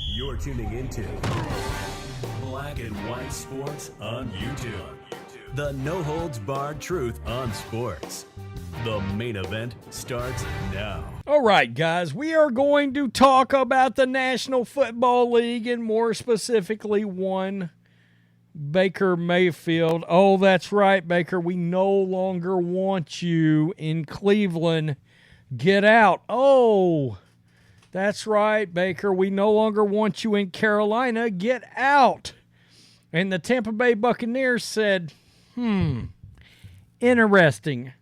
You're tuning into Black and White Sports on YouTube. The no-holds-barred truth on sports. The main event starts now. All right, guys, we are going to talk about the National Football League and more specifically one Baker Mayfield. Oh, that's right, Baker. We no longer want you in Cleveland. Get out. Oh, that's right, Baker. We no longer want you in Carolina. Get out. And the Tampa Bay Buccaneers said, interesting.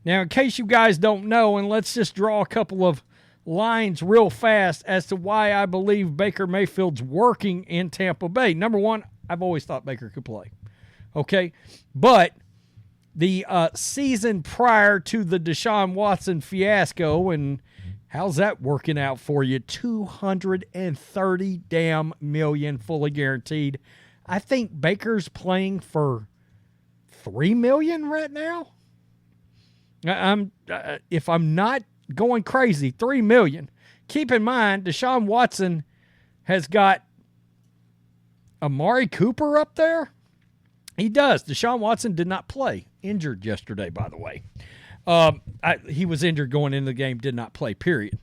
Now, in case you guys don't know, and let's just draw a couple of lines real fast as to why I believe Baker Mayfield's working in Tampa Bay. Number one, I've always thought Baker could play. Okay? But the season prior to the Deshaun Watson fiasco, and how's that working out for you? $230 million fully guaranteed. I think Baker's playing for $3 million right now. If I'm not going crazy, $3 million. Keep in mind, Deshaun Watson has got Amari Cooper up there. He does. Deshaun Watson did not play. Injured yesterday, by the way. He was injured going into the game, did not play, period.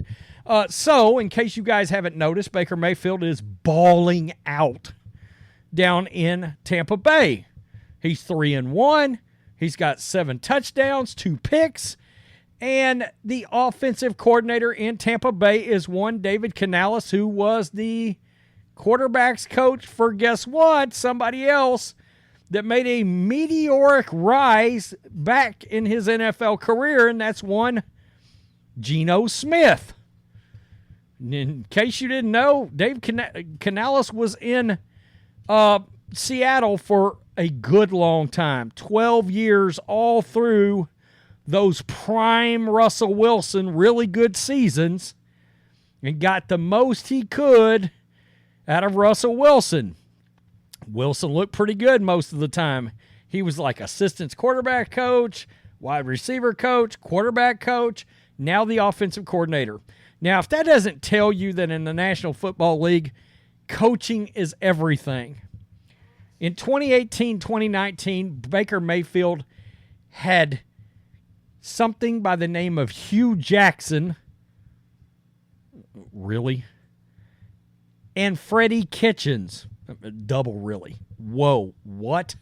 So, in case you guys haven't noticed, Baker Mayfield is balling out down in Tampa Bay. He's 3-1. He's got 7 touchdowns, 2 picks, and the offensive coordinator in Tampa Bay is one David Canales, who was the quarterback's coach for, guess what, somebody else that made a meteoric rise back in his NFL career, and that's one Geno Smith. And in case you didn't know, Dave Canales was in Seattle for a good long time, 12 years, all through those prime Russell Wilson really good seasons, and got the most he could out of Russell Wilson. Wilson looked pretty good most of the time. He was like assistant quarterback coach, wide receiver coach, quarterback coach, now the offensive coordinator. Now, if that doesn't tell you that in the National Football League, coaching is everything. In 2018-2019, Baker Mayfield had something by the name of Hugh Jackson. Really? And Freddie Kitchens. Double really. Whoa, what?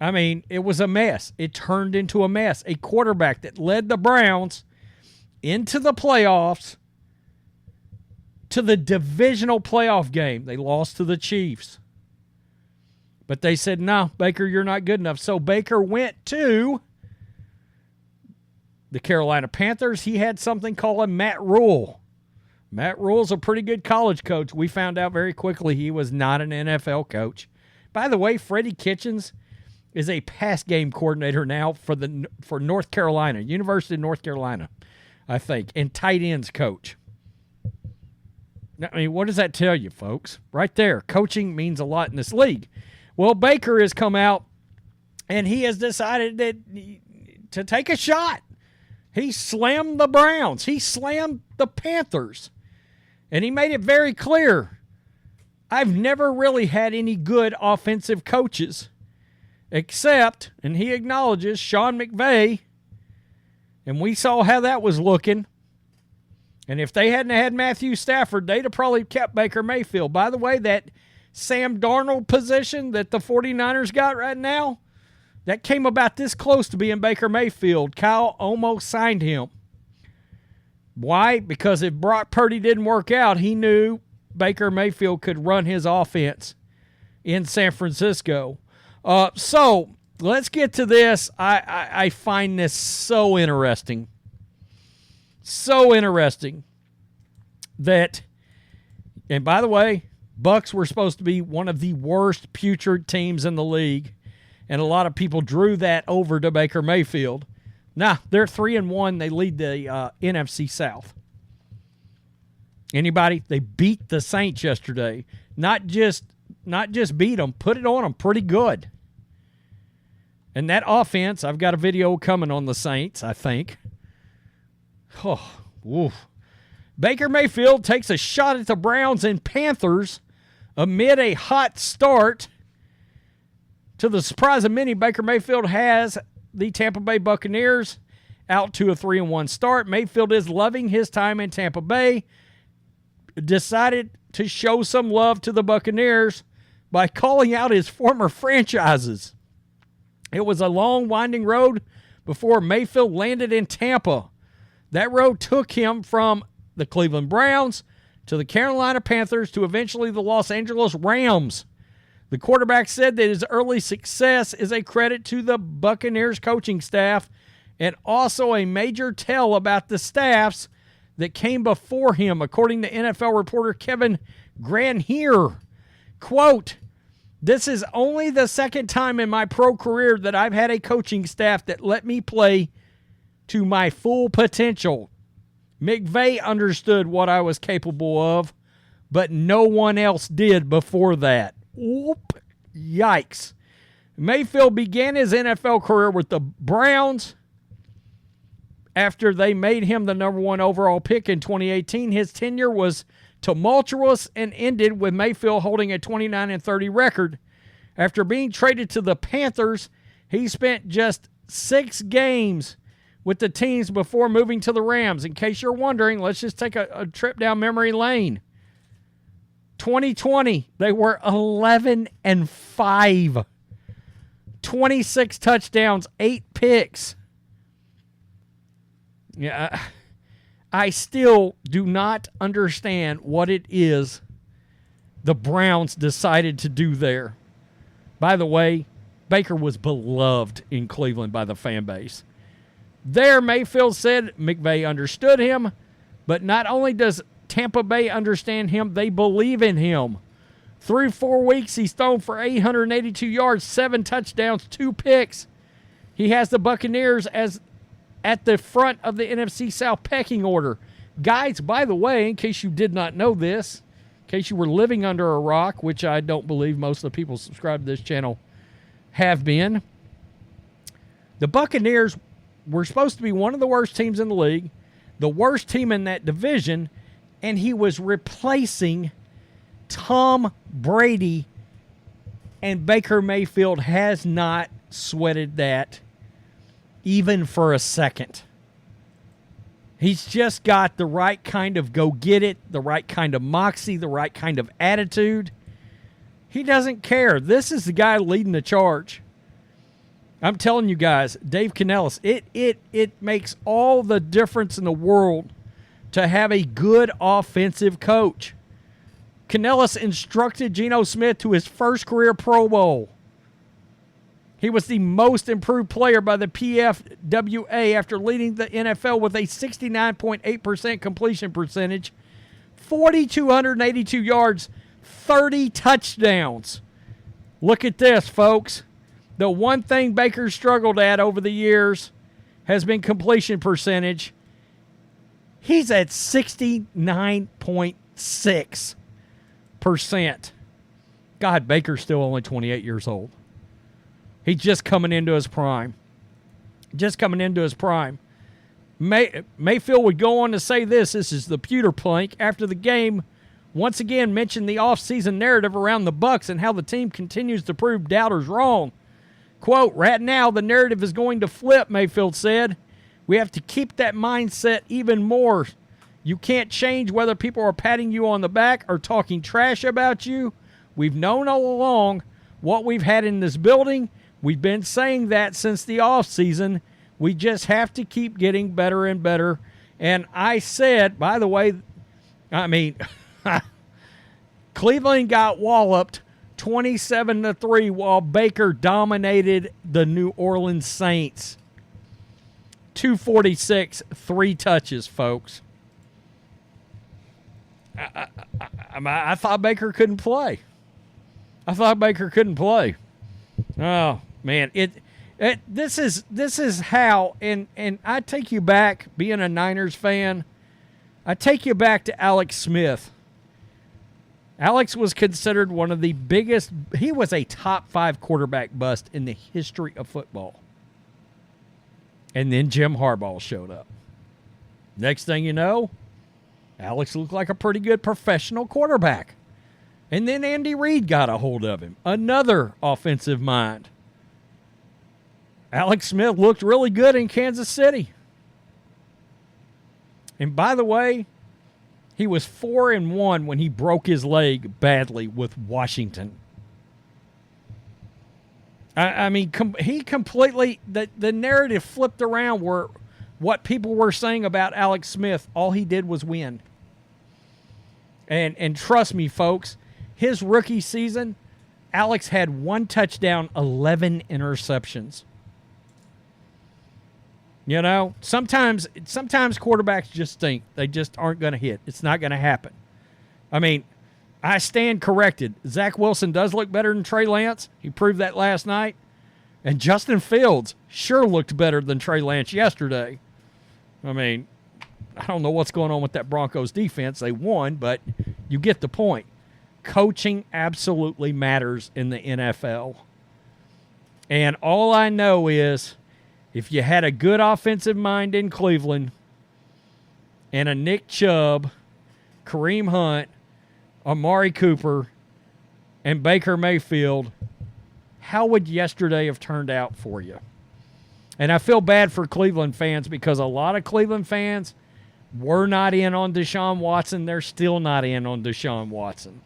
I mean, it was a mess. It turned into a mess. A quarterback that led the Browns into the playoffs, to the divisional playoff game. They lost to the Chiefs. But they said, no, Baker, you're not good enough. So Baker went to the Carolina Panthers. He had something called a Matt Rule. Matt Rule's a pretty good college coach. We found out very quickly he was not an NFL coach. By the way, Freddie Kitchens is a pass game coordinator now for North Carolina, University of North Carolina, I think, and tight ends coach. I mean, what does that tell you, folks? Right there, coaching means a lot in this league. Well, Baker has come out, and he has decided to take a shot. He slammed the Browns. He slammed the Panthers. And he made it very clear, I've never really had any good offensive coaches, except, and he acknowledges, Sean McVay. And we saw how that was looking. And if they hadn't had Matthew Stafford, they'd have probably kept Baker Mayfield. By the way, that Sam Darnold position that the 49ers got right now, that came about this close to being Baker Mayfield. Kyle almost signed him. Why? Because if Brock Purdy didn't work out, he knew Baker Mayfield could run his offense in San Francisco. So let's get to this. I find this so interesting. So interesting that, and by the way, Bucs were supposed to be one of the worst putrid teams in the league, and a lot of people drew that over to Baker Mayfield. Nah, they're 3-1. They lead the NFC South. Anybody? They beat the Saints yesterday. Not just beat them, put it on them pretty good. And that offense, I've got a video coming on the Saints, I think. Oh, woof. Baker Mayfield takes a shot at the Browns and Panthers amid a hot start. To the surprise of many, Baker Mayfield has the Tampa Bay Buccaneers out to a 3-1 start. Mayfield is loving his time in Tampa Bay. Decided to show some love to the Buccaneers by calling out his former franchises. It was a long, winding road before Mayfield landed in Tampa. That road took him from the Cleveland Browns to the Carolina Panthers to eventually the Los Angeles Rams. The quarterback said that his early success is a credit to the Buccaneers coaching staff and also a major tell about the staffs that came before him, according to NFL reporter Kevin Granhier. Quote, "This is only the second time in my pro career that I've had a coaching staff that let me play to my full potential. McVay understood what I was capable of, but no one else did before that." Whoop, yikes. Mayfield began his NFL career with the Browns. After they made him the number 1 overall pick in 2018, his tenure was tumultuous and ended with Mayfield holding a 29-30 record. After being traded to the Panthers, he spent just 6 games with the teams before moving to the Rams. In case you're wondering, let's just take a trip down memory lane. 2020, they were 11-5. 26 touchdowns, 8 picks. Yeah, I still do not understand what it is the Browns decided to do there. By the way, Baker was beloved in Cleveland by the fan base. There, Mayfield said McVay understood him, but not only does Tampa Bay understand him, they believe in him. Through 4 weeks, he's thrown for 882 yards, 7 touchdowns, 2 picks. He has the Buccaneers as at the front of the NFC South pecking order. Guys, by the way, in case you did not know this, in case you were living under a rock, which I don't believe most of the people subscribed to this channel have been, the Buccaneers were supposed to be one of the worst teams in the league, the worst team in that division, and he was replacing Tom Brady, and Baker Mayfield has not sweated that even for a second. He's just got the right kind of go-get-it, the right kind of moxie, the right kind of attitude. He doesn't care. This is the guy leading the charge. I'm telling you guys, Dave Canellis, it makes all the difference in the world to have a good offensive coach. Canellis instructed Geno Smith to his first career Pro Bowl. He was the most improved player by the PFWA after leading the NFL with a 69.8% completion percentage, 4,282 yards, 30 touchdowns. Look at this, folks. The one thing Baker struggled at over the years has been completion percentage. He's at 69.6%. God, Baker's still only 28 years old. He's just coming into his prime. Mayfield would go on to say this. This is the pewter plank. After the game, once again mentioned the offseason narrative around the Bucs and how the team continues to prove doubters wrong. Quote, "Right now, the narrative is going to flip," Mayfield said. "We have to keep that mindset even more. You can't change whether people are patting you on the back or talking trash about you. We've known all along what we've had in this building. We've been saying that since the offseason. We just have to keep getting better and better." And I said, by the way, Cleveland got walloped 27-3 while Baker dominated the New Orleans Saints. 246, 3 touches, folks. I thought Baker couldn't play. Oh, man, this is how, and I take you back, being a Niners fan, I take you back to Alex Smith. Alex was considered one of the biggest, he was a top 5 quarterback bust in the history of football. And then Jim Harbaugh showed up. Next thing you know, Alex looked like a pretty good professional quarterback. And then Andy Reid got a hold of him, another offensive mind. Alex Smith looked really good in Kansas City. And by the way, he was 4-1 when he broke his leg badly with Washington. I mean, he completely, the narrative flipped around where what people were saying about Alex Smith, all he did was win. And trust me, folks, his rookie season, Alex had 1 touchdown, 11 interceptions. You know, sometimes quarterbacks just stink. They just aren't going to hit. It's not going to happen. I mean, I stand corrected. Zach Wilson does look better than Trey Lance. He proved that last night. And Justin Fields sure looked better than Trey Lance yesterday. I mean, I don't know what's going on with that Broncos defense. They won, but you get the point. Coaching absolutely matters in the NFL. And all I know is if you had a good offensive mind in Cleveland and a Nick Chubb, Kareem Hunt, Amari Cooper, and Baker Mayfield, how would yesterday have turned out for you? And I feel bad for Cleveland fans because a lot of Cleveland fans were not in on Deshaun Watson. They're still not in on Deshaun Watson.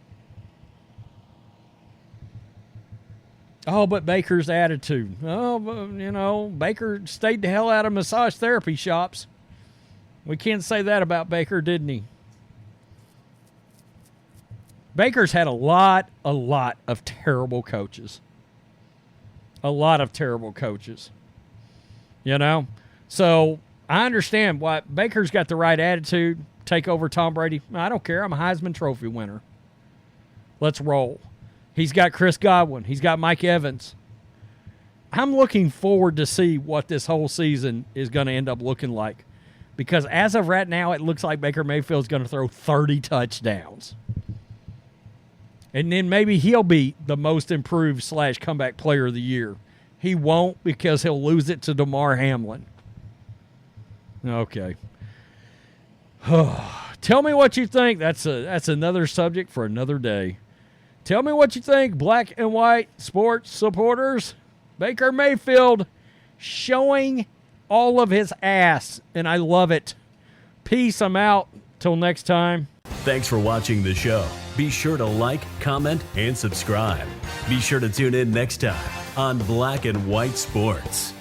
Oh, but Baker's attitude. Oh, you know, Baker stayed the hell out of massage therapy shops. We can't say that about Baker, didn't he? Baker's had a lot of terrible coaches. A lot of terrible coaches. You know? So I understand why Baker's got the right attitude. Take over Tom Brady. I don't care. I'm a Heisman Trophy winner. Let's roll. He's got Chris Godwin. He's got Mike Evans. I'm looking forward to see what this whole season is going to end up looking like. Because as of right now, it looks like Baker Mayfield's going to throw 30 touchdowns. And then maybe he'll be the most improved / comeback player of the year. He won't because he'll lose it to DeMar Hamlin. Okay. Tell me what you think. That's another subject for another day. Tell me what you think, black and white sports supporters. Baker Mayfield showing all of his ass, and I love it. Peace. I'm out. Till next time. Thanks for watching the show. Be sure to like, comment, and subscribe. Be sure to tune in next time on Black and White Sports.